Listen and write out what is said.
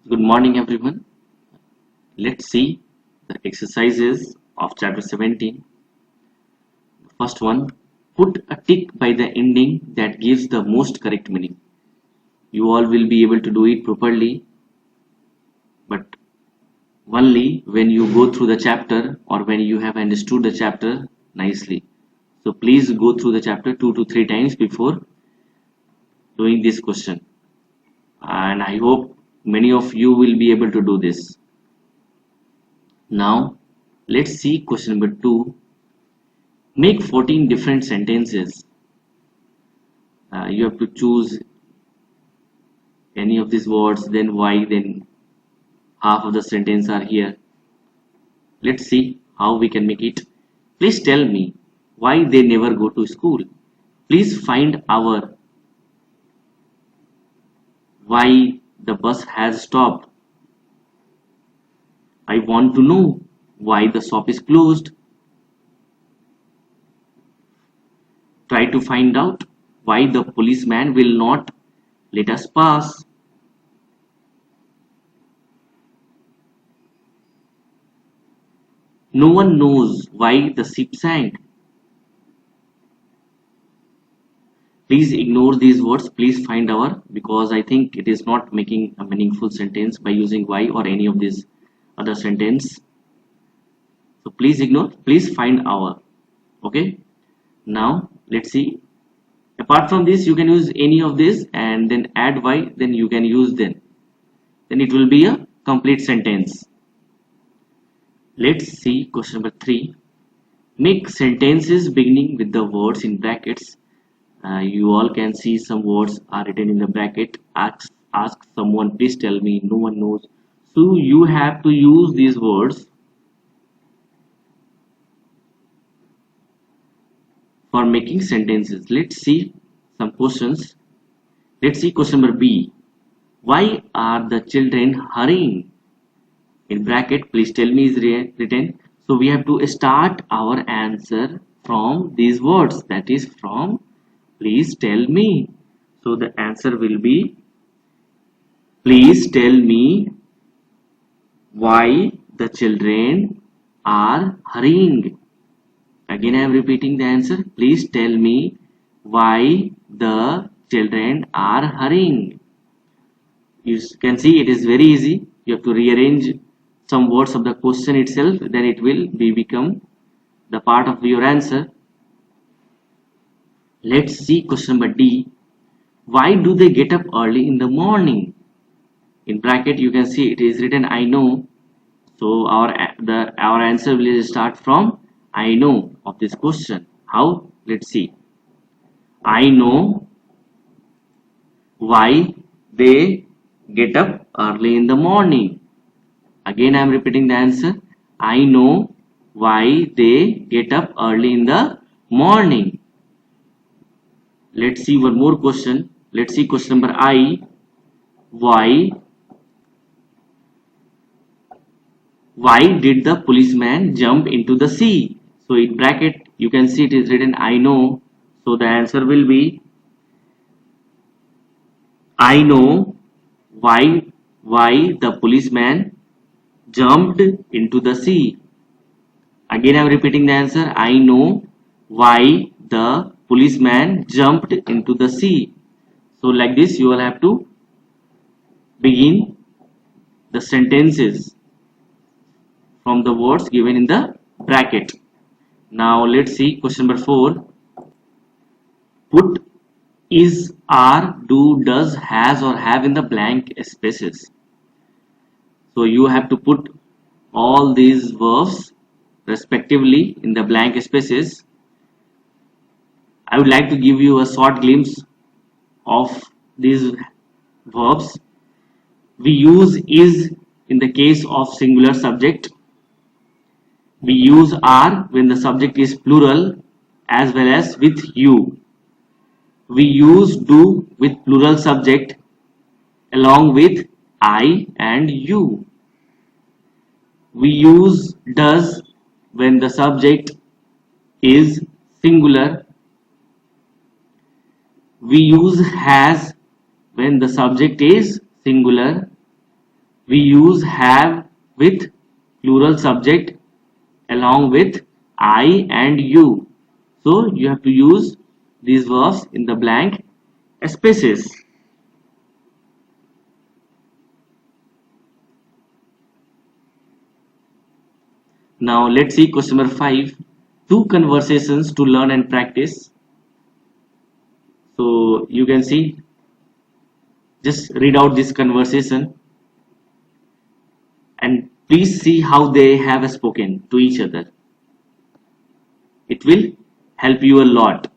Good morning, everyone. Let's see the exercises of chapter 17. First one, put a tick by the ending that gives the most correct meaning. You all will be able to do it properly, but only when you go through the chapter or when you have understood the chapter nicely. So please go through the chapter 2 to 3 times before doing this question. And I hope many of you will be able to do this. Now, let's see question number 2. Make 14 different sentences. You have to choose any of these words, then why, then half of the sentence are here. Let's see how we can make it. Please tell me why they never go to school. Please find our. Why the bus has stopped. I want to know why the shop is closed. Try to find out why the policeman will not let us pass. No one knows why the ship sank. Please ignore these words. Please find our, because I think it is not making a meaningful sentence by using why or any of these other sentence. So please ignore. Please find our. Okay. Now let's see. Apart from this, you can use any of this and then add why. Then you can use then. Then it will be a complete sentence. Let's see question number 3. Make sentences beginning with the words in brackets. You all can see some words are written in the bracket. Ask someone, please tell me. No one knows. So you have to use these words for making sentences. Let's see some questions. Let's see question number B. Why are the children hurrying? In bracket, please tell me is written. So we have to start our answer from these words. That is from please tell me. So the answer will be please tell me why the children are hurrying. Again I am repeating the answer. Please tell me why the children are hurrying. You can see it is very easy. You have to rearrange some words of the question itself, then it will become the part of your answer. Let's see question number D. Why do they get up early in the morning? In bracket you can see it is written I know. So our answer will start from I know of this question. How? Let's see. I know why they get up early in the morning. Again I am repeating the answer. I know why they get up early in the morning. Let's see one more question. Let's see question number I. Why did the policeman jump into the sea? So in bracket you can see it is written I know. So the answer will be I know why the policeman jumped into the sea. Again I am repeating the answer. I know why the policeman jumped into the sea. So like this you will have to begin the sentences from the words given in the bracket. Now let's see question number 4. Put is, are, do, does, has or have in the blank spaces. So you have to put all these verbs respectively in the blank spaces. I would like to give you a short glimpse of these verbs. We use is in the case of singular subject. We use are when the subject is plural as well as with you. We use do with plural subject along with I and you. We use does when the subject is singular. We use has when the subject is singular. we use have with plural subject along with I and you. So you have to use these verbs in the blank spaces. Now let's see question number 5. Two conversations to learn and practice. So you can see, just read out this conversation and please see how they have spoken to each other. It will help you a lot.